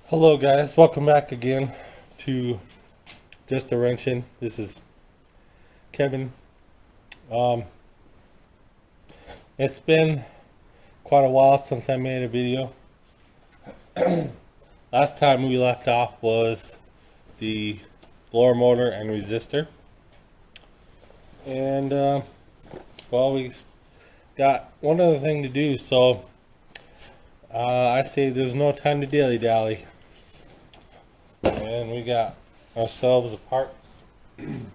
Hello guys, welcome back again to Just a Wrenching. This is Kevin. Um, it's been quite a while since I made a video. Last time we left off was the blower motor and resistor. And well, we got one other thing to do, so I say there's no time to dilly-dally. And we got ourselves the parts. Excuse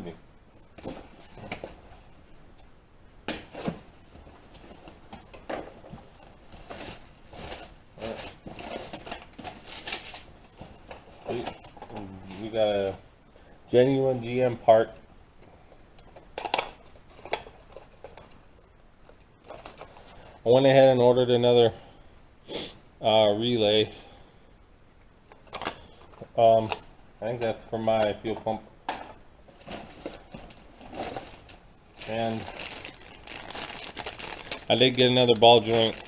me. We got a genuine GM part. I went ahead and ordered another relay. I think that's for my fuel pump. And I did get another ball joint.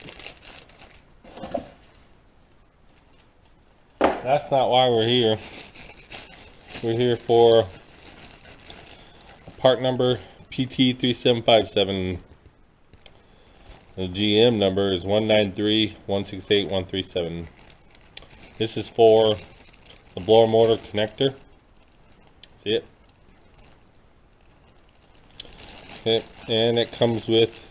That's not why we're here. We're here for part number PT3757. The GM number is 193168137. This is for the blower motor connector. See it? Okay. And it comes with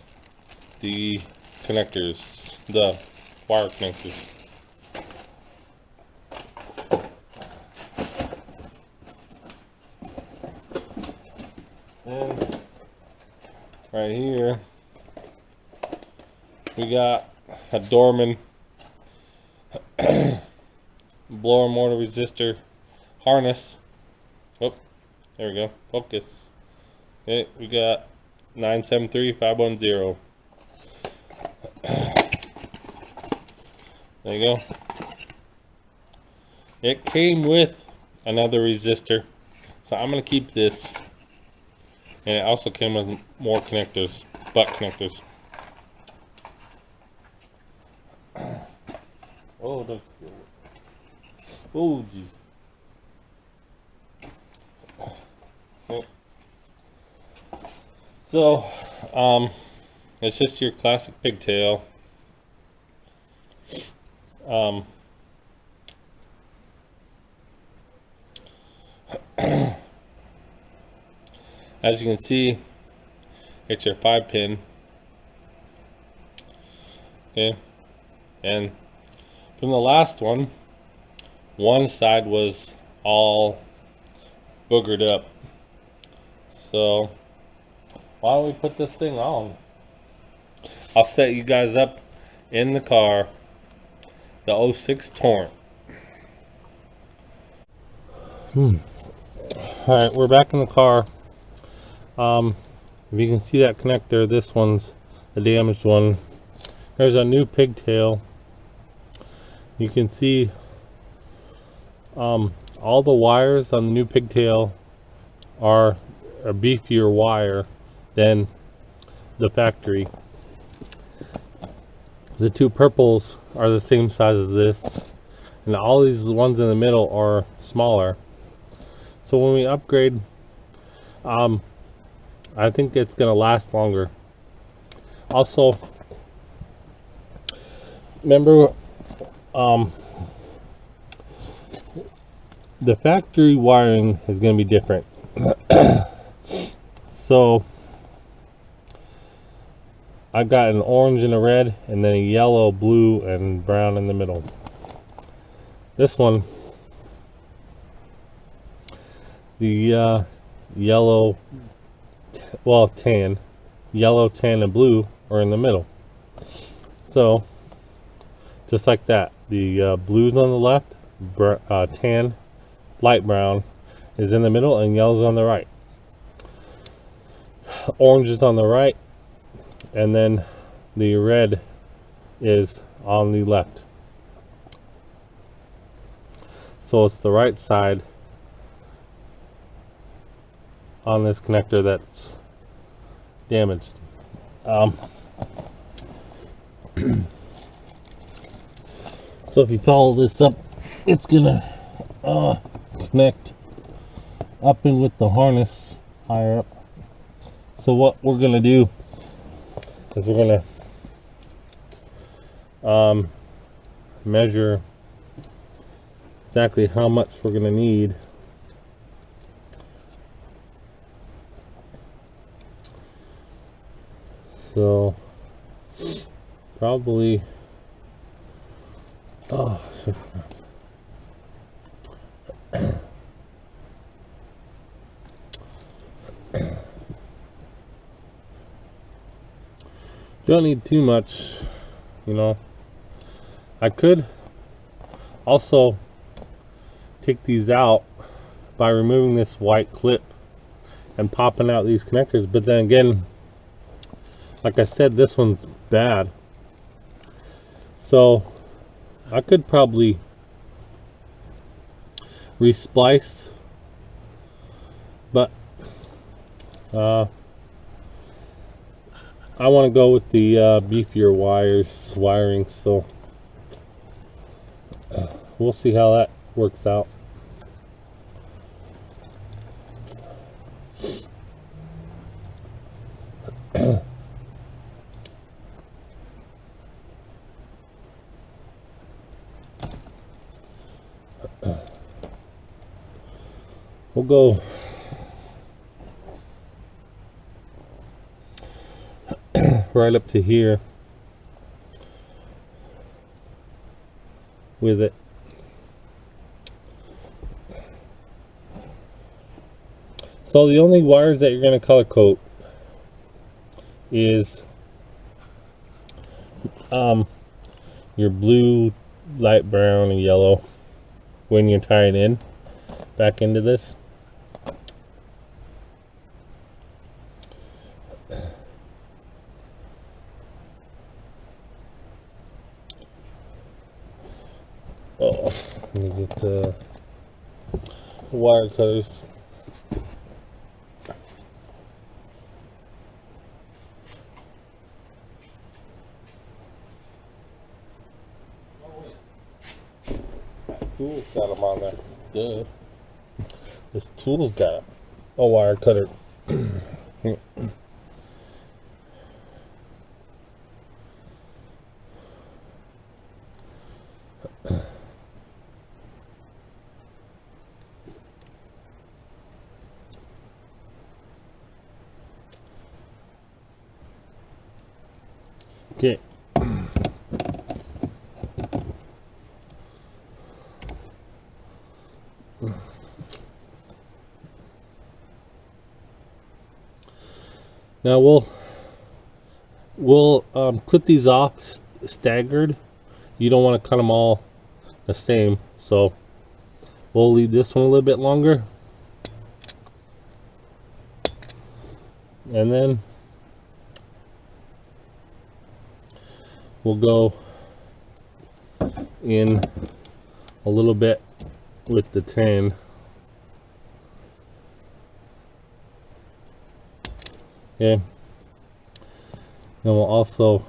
the connectors, the wire connectors. And right here we got a Dorman blower motor resistor harness. Oh, there we go. Focus. Okay, we got 973510. There you go. It came with another resistor, so I'm gonna keep this. And it also came with more connectors, butt connectors. Oh, that's good. Oh, geez. Okay. So, it's just your classic pigtail. As you can see, it's your 5-pin. Okay, and from the last one side was all boogered up. So why don't we put this thing on? I'll set you guys up in the car, the 06 Torrent. Alright, we're back in the car. If you can see that connector, this one's the damaged one. There's a new pigtail. You can see all the wires on the new pigtail are a beefier wire than the factory. The two purples are the same size as this, and all these ones in the middle are smaller. So when we upgrade, I think it's gonna last longer. Also, remember, the factory wiring is going to be different. So I got an orange and a red, and then a yellow, blue, and brown in the middle. This one, the yellow, well, tan, yellow, tan, and blue are in the middle. So just like that, the blues on the left, tan, light brown is in the middle, and yellow's on the right. Orange is on the right, and then the red is on the left. So it's the right side on this connector that's damaged. So if you follow this up, it's gonna connect up in with the harness higher up. So what we're gonna do is we're gonna measure exactly how much we're gonna need. So probably don't need too much, you know. I could also take these out by removing this white clip and popping out these connectors, but then again, like I said, this one's bad, so I could probably resplice, but I want to go with the beefier wiring, so we'll see how that works out. We'll go right up to here with it. So the only wires that you're going to color code is your blue, light brown, and yellow when you tie it in back into this. Oh, let me get the wire cutters. Tool's got them on there. Duh. This tool's got a wire cutter. Okay. Now we'll clip these off staggered. You don't want to cut them all the same, so we'll leave this one a little bit longer, and then we'll go in a little bit with the 10. Okay, then we'll also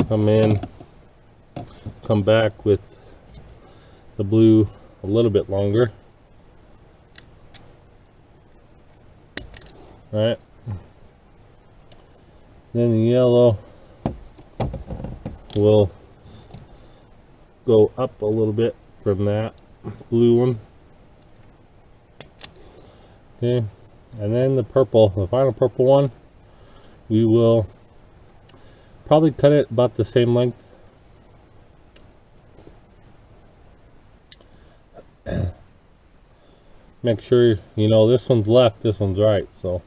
come back with the blue a little bit longer. All right, then the yellow will go up a little bit from that blue one. Okay, and then the purple, the final purple one, we will probably cut it about the same length. Make sure you know this one's left, this one's right, so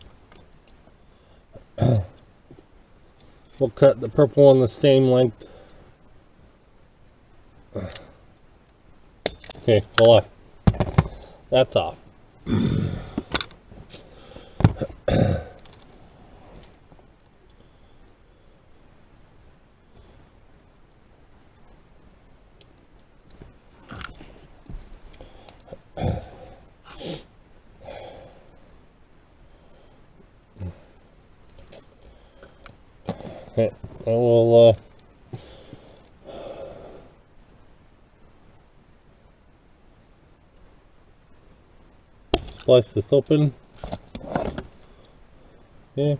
we'll cut the purple one the same length. Okay, pull off. That's off. Okay, I will slice this open. Okay.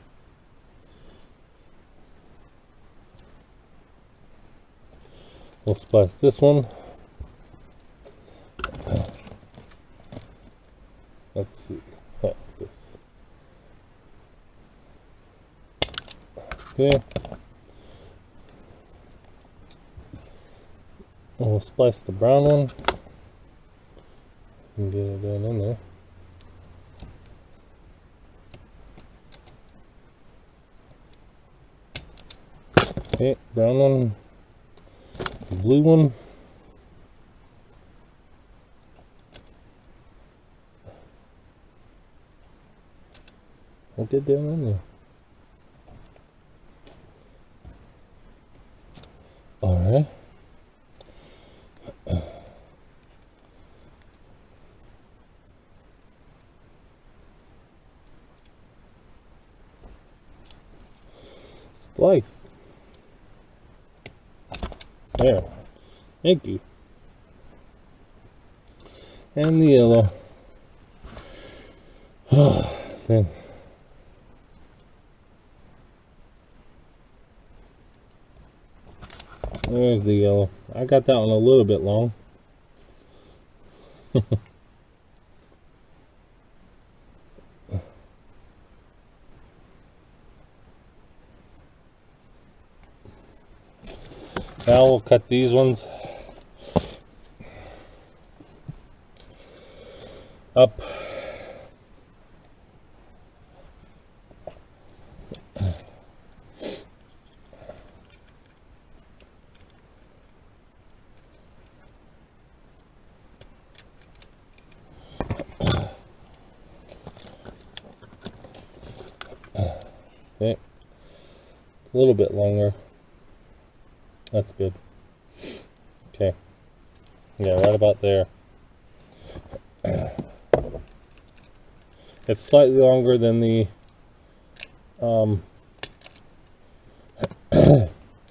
We'll splice this one. Let's see. This. Okay. We'll splice the brown one and get it down in there. Okay, brown one, blue one. I'll get down in there. Alright. Splice. There. Thank you. And the yellow. Oh, man. There's the yellow. I got that one a little bit long. Now we'll cut these ones up. Okay, a little bit longer. That's good. Okay. Yeah, right about there. It's slightly longer than the than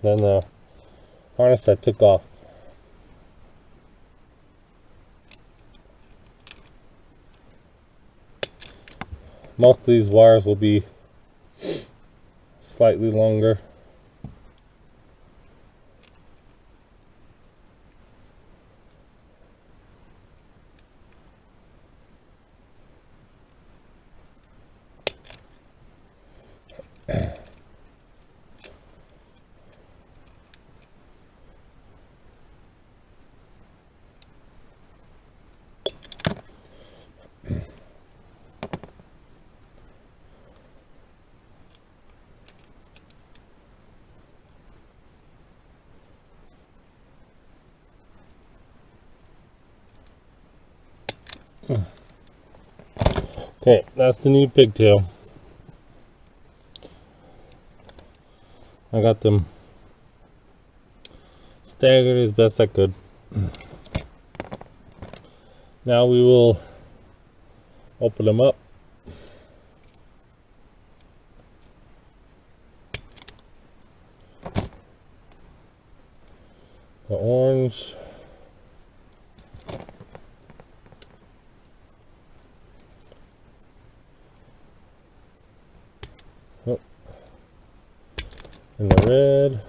the harness I took off. Most of these wires will be slightly longer. Okay, that's the new pigtail. I got them staggered as best I could. Now we will open them up. The orange. Oh. And the red.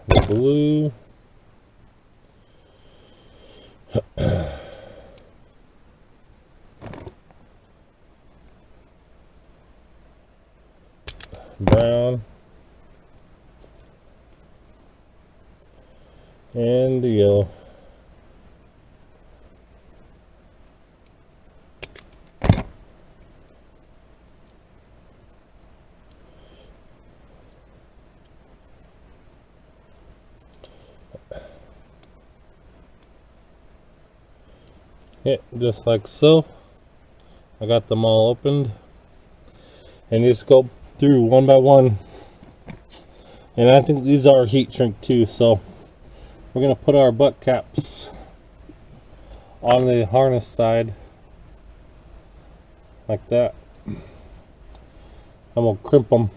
The blue. Brown. And the yellow. Yeah, just like so. I got them all opened, and you just go through one by one. And I think these are heat shrink too, so we're gonna put our butt caps on the harness side like that. I'm gonna crimp them.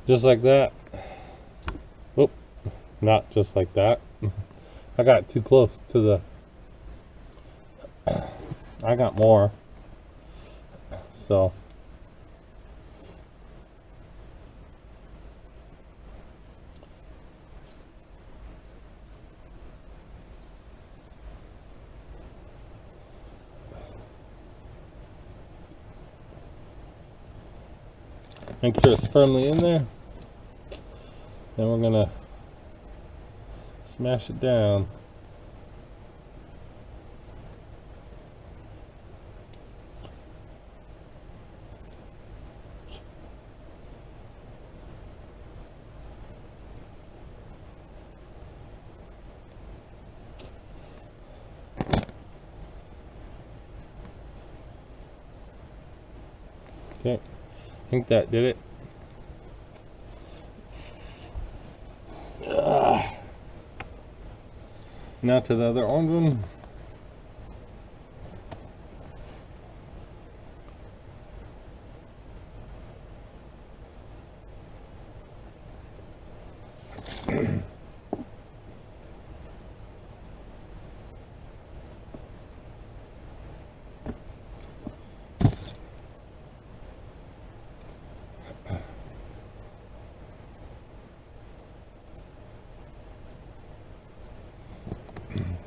Just like that. Oop, not just like that. I got too close to the... I got more. So... make sure it's firmly in there. Then we're gonna smash it down. Okay, I think that did it. Now to the other orange one.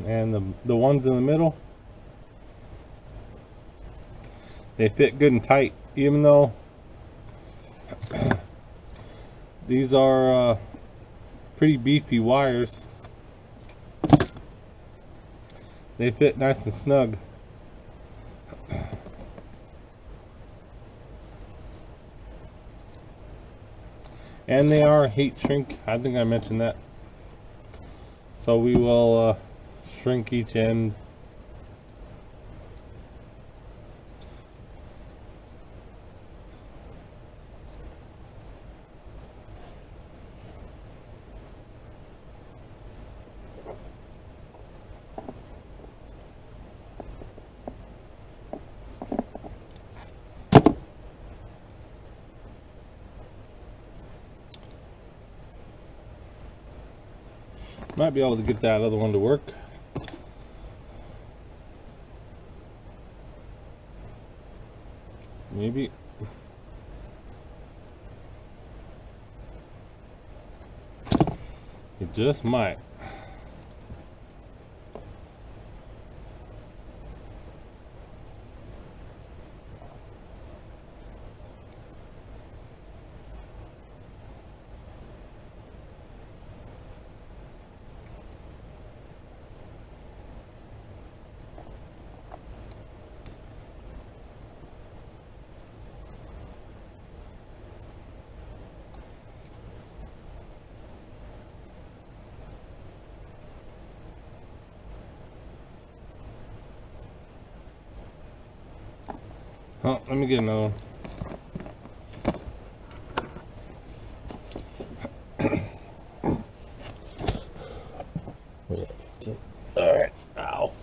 And the ones in the middle, they fit good and tight, even though these are pretty beefy wires. They fit nice and snug. And they are heat shrink. I think I mentioned that. So we will shrink each end. Might be able to get that other one to work. Maybe. It just might. Oh, let me get another one. Alright, ow.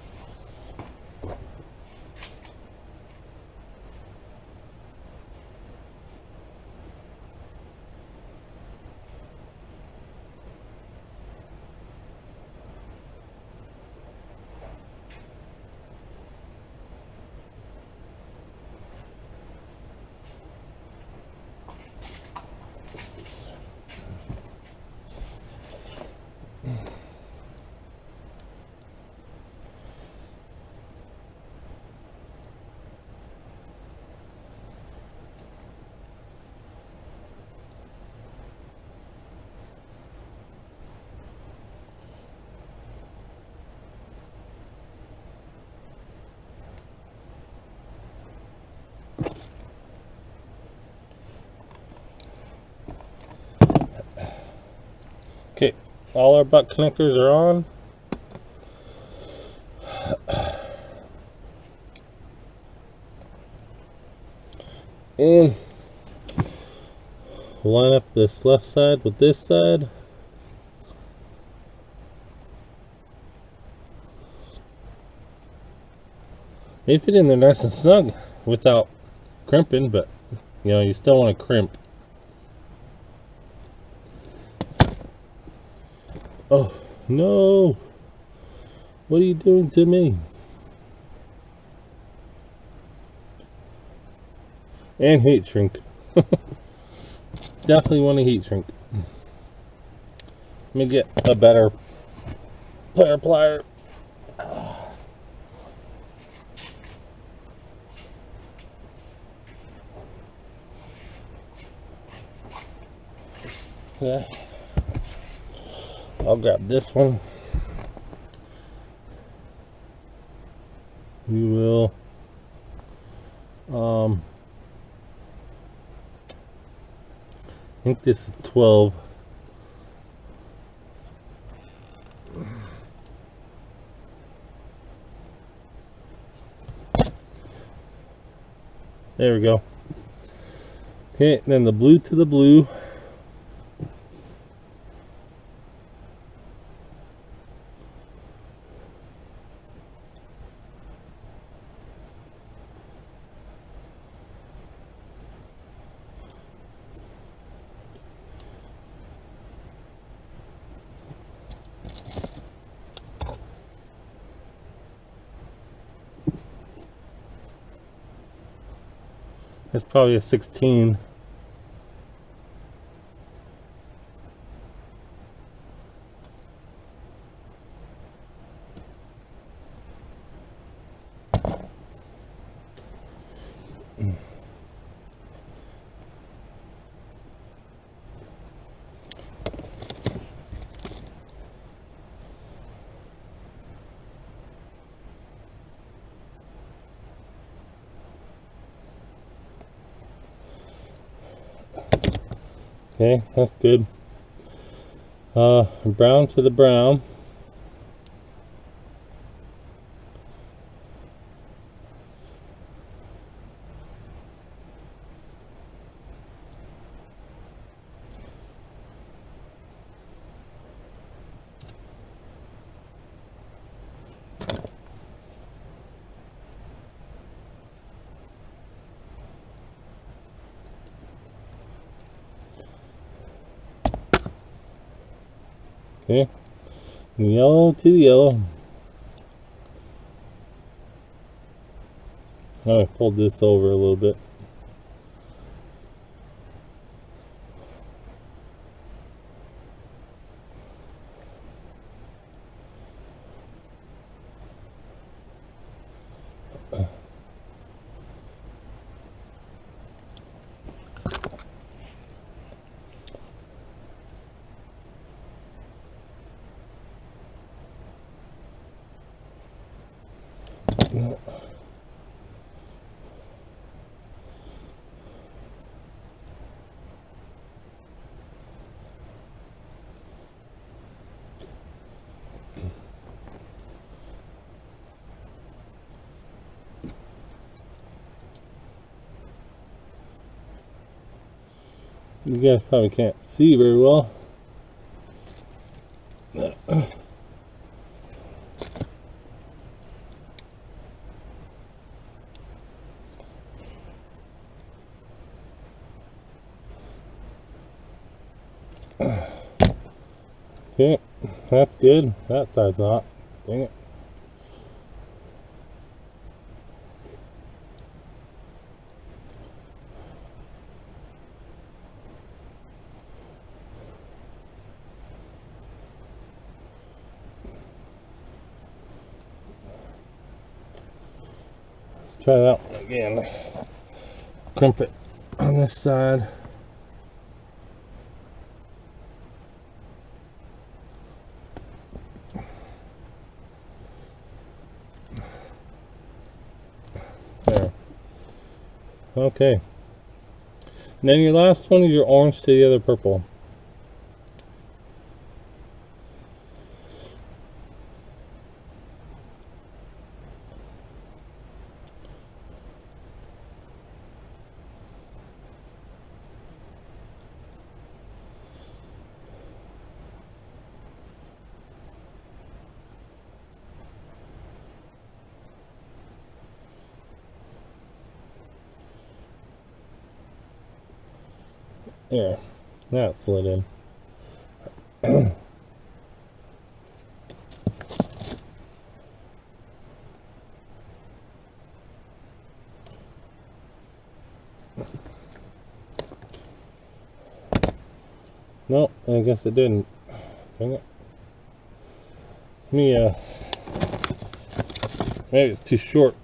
Okay, all our butt connectors are on. And line up this left side with this side. They fit in there nice and snug without crimping, but you know, you still want to crimp. Oh no, what are you doing to me? And heat shrink. Definitely want to heat shrink. Let me get a better plier. Okay. I'll grab this one. We will I think this is 12. There we go. Okay, then the blue to the blue. That's probably a 16. Okay, that's good. Brown to the brown. Okay, yellow to yellow. I pulled this over a little bit. You guys probably can't see very well. Okay, that's good. That side's not. Dang it. Let's try that one again. Crimp it on this side. There. Okay. And then your last one is your orange to the other purple. There, now it's slid in. No, I guess it didn't. Dang it. Me, maybe it's too short.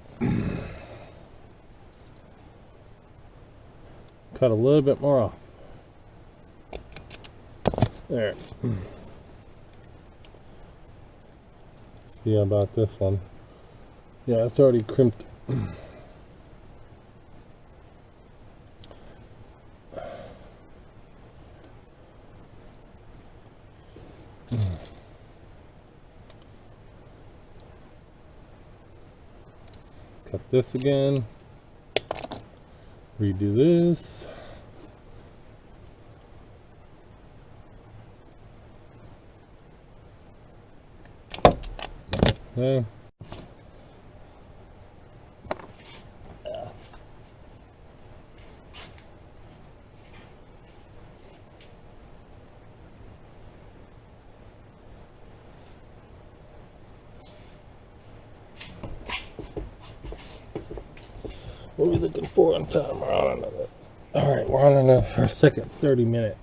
Cut a little bit more off. There. See about this one. Yeah, it's already crimped. Cut this again. Redo this. Okay. What are we looking for on time? We're on another. All right, we're on our second 30-minute.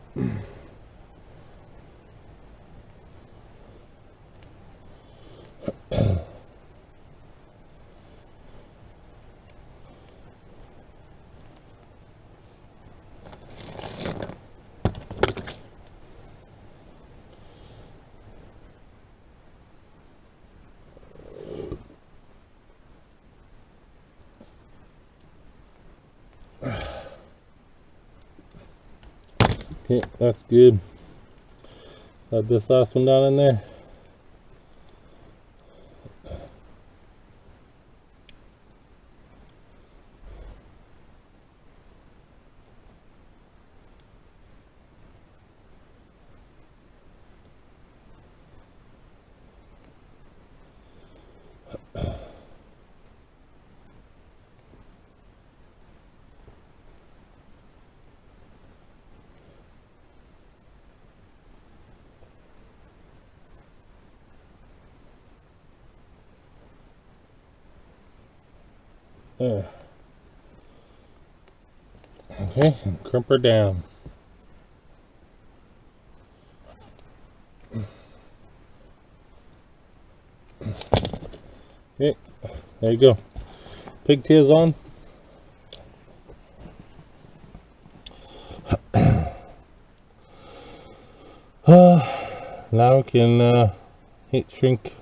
Okay, that's good. Slide this last one down in there. There. Okay, and crimp her down. Okay, there you go. Pigtails on. Now we can heat shrink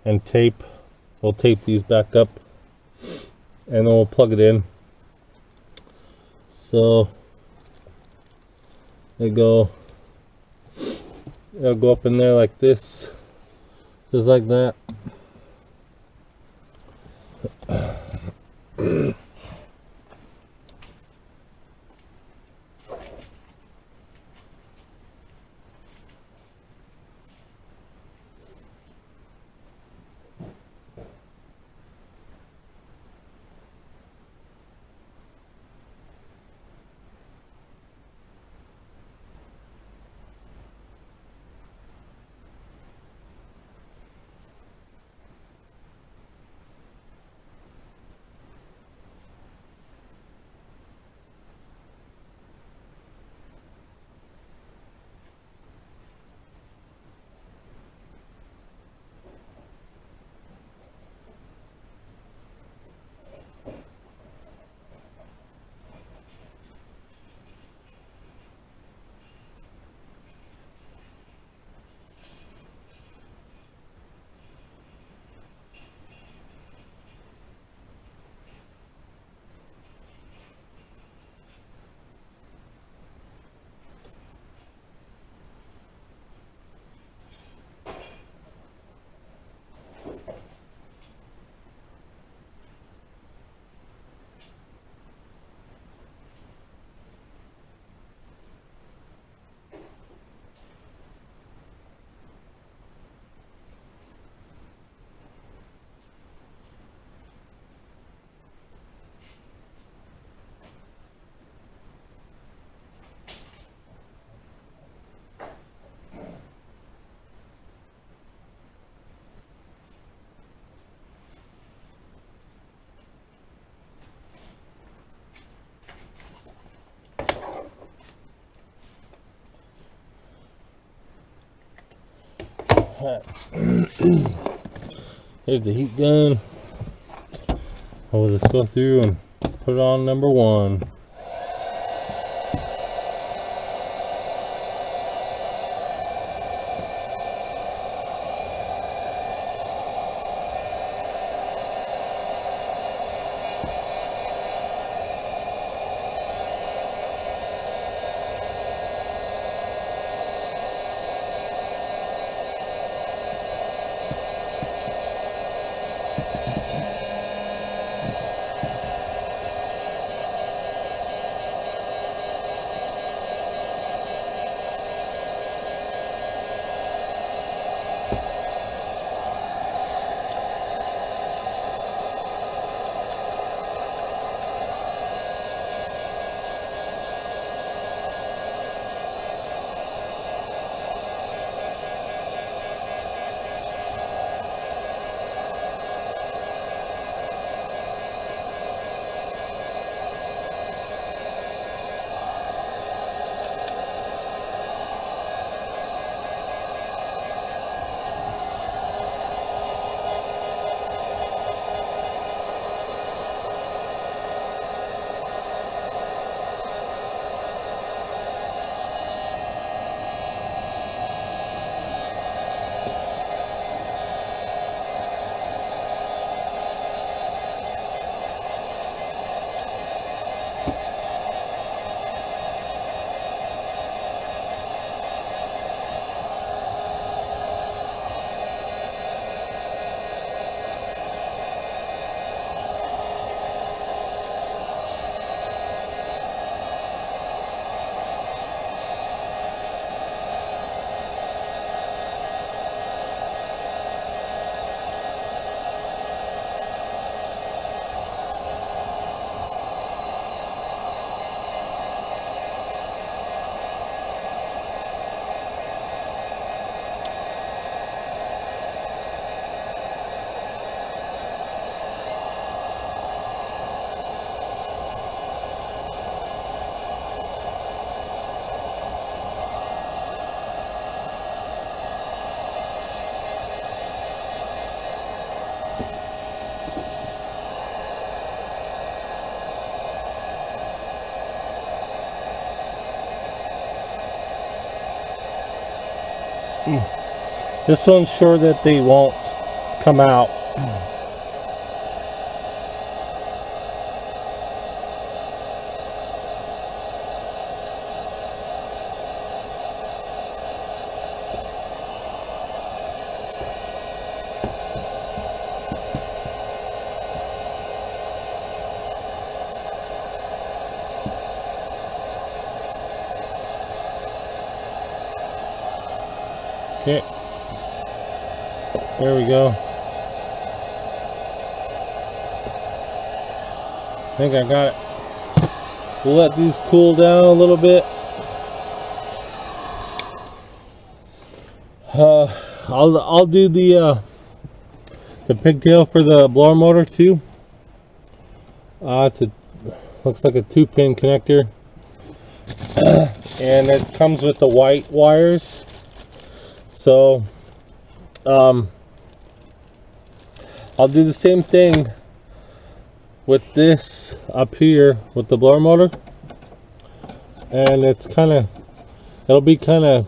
and tape. We'll tape these back up and then we'll plug it in. So they go, it'll go up in there like this, just like that. Here's the heat gun. I will just go through and put it on number 1. This one's sure that they won't come out. Okay, there we go. I think I got it. We'll let these cool down a little bit. I'll do the pigtail for the blower motor too. Looks like a 2-pin connector, and it comes with the white wires. So I'll do the same thing with this up here with the blower motor, and it'll be kind of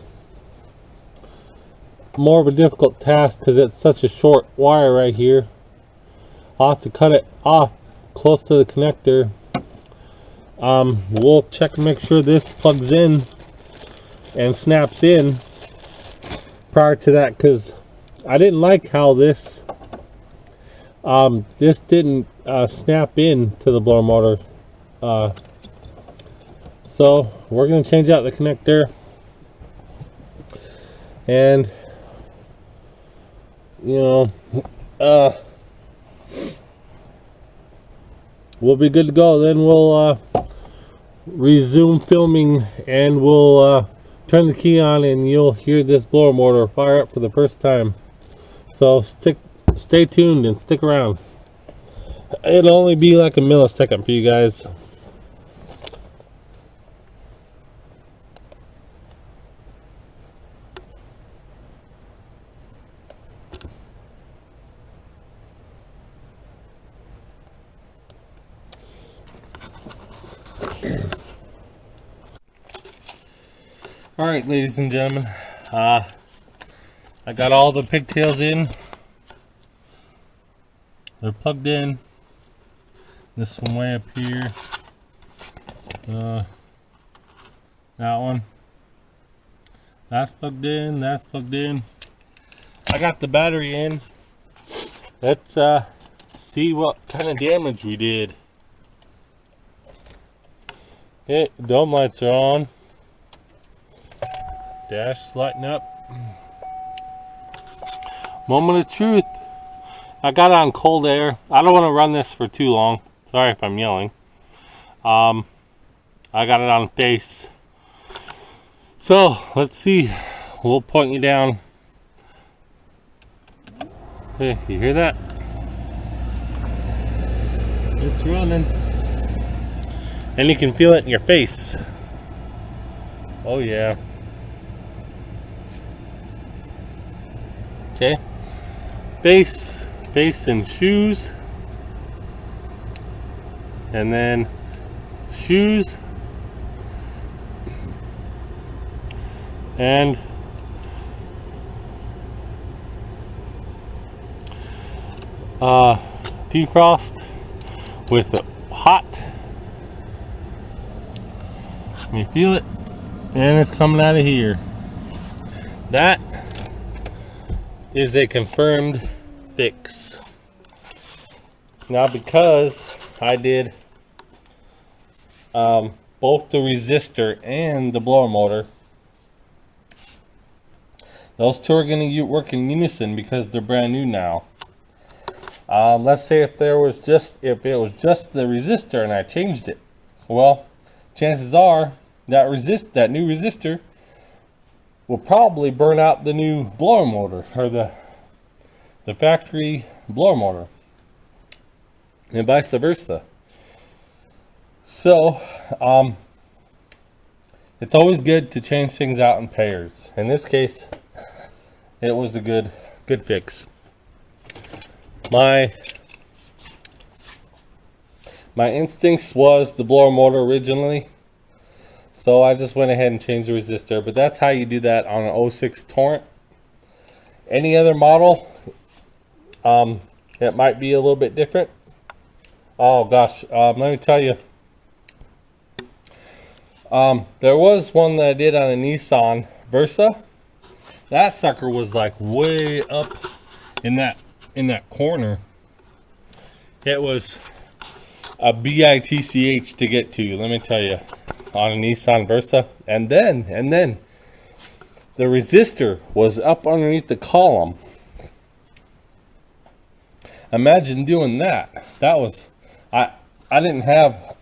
more of a difficult task because it's such a short wire right here. I'll have to cut it off close to the connector. We'll check and make sure this plugs in and snaps in prior to that, because I didn't like how this didn't snap in to the blower motor. So we're going to change out the connector, and we'll be good to go. Then we'll resume filming, and we'll turn the key on, and you'll hear this blower motor fire up for the first time. So stay tuned and stick around. It'll only be like a millisecond for you guys. All right, ladies and gentlemen, I got all the pigtails in. They're plugged in. This one way up here. That one. That's plugged in. That's plugged in. I got the battery in. Let's see what kind of damage we did. Okay, dome lights are on. Dash lighting up. Moment of truth. I got it on cold air. I don't want to run this for too long. Sorry if I'm yelling. I got it on face. So let's see. We'll point you down. Hey, you hear that? It's running. And you can feel it in your face. Oh yeah. Okay. Face and shoes. And then shoes. And defrost with hot. You feel it, and it's coming out of here. That is a confirmed fix. Now, because I did both the resistor and the blower motor, those two are going to work in unison because they're brand new now. Let's say if it was just the resistor and I changed it, well, chances are that new resistor will probably burn out the new blower motor, or the factory blower motor, and vice versa. So it's always good to change things out in pairs. In this case, it was a good fix. My instincts was the blower motor originally, so I just went ahead and changed the resistor. But that's how you do that on an 06 Torrent. Any other model, it might be a little bit different. Oh gosh, let me tell you. There was one that I did on a Nissan Versa. That sucker was like way up in that corner. It was a bitch to get to, let me tell you, on a Nissan Versa. And then the resistor was up underneath the column. Imagine doing that. That was, I didn't have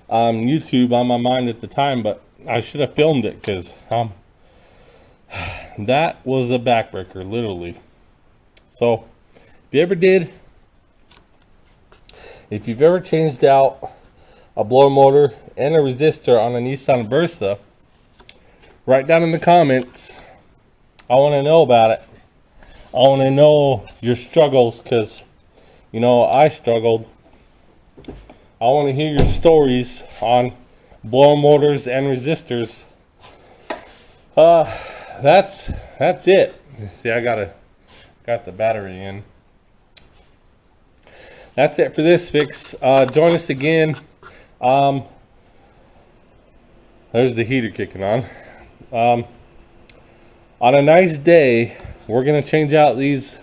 YouTube on my mind at the time, but I should have filmed it, because that was a backbreaker, literally. So if you've ever changed out a blower motor and a resistor on a Nissan Versa, write down in the comments. I want to know about it. I want to know your struggles, because you know I struggled. I want to hear your stories on blower motors and resistors. That's it. See, I got the battery in. That's it for this fix. Join us again. There's the heater kicking on. On a nice day, we're gonna change out these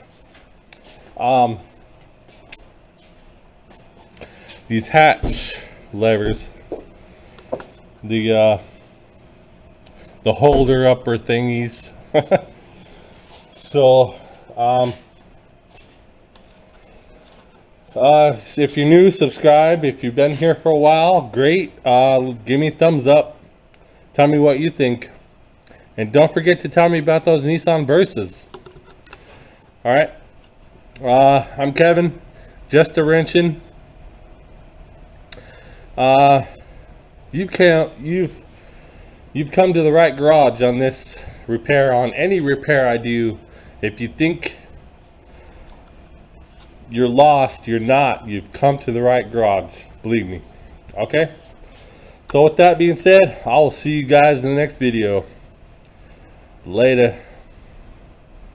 hatch levers, the holder upper thingies. So if you're new, subscribe. If you've been here for a while, great. Give me a thumbs up. Tell me what you think, and don't forget to tell me about those Nissan Versas. All right, I'm Kevin, just a wrenching. You've come to the right garage on this repair, on any repair I do. If you think you're lost, you're not. You've come to the right garage, believe me. Okay, So with that being said, I will see you guys in the next video. Later.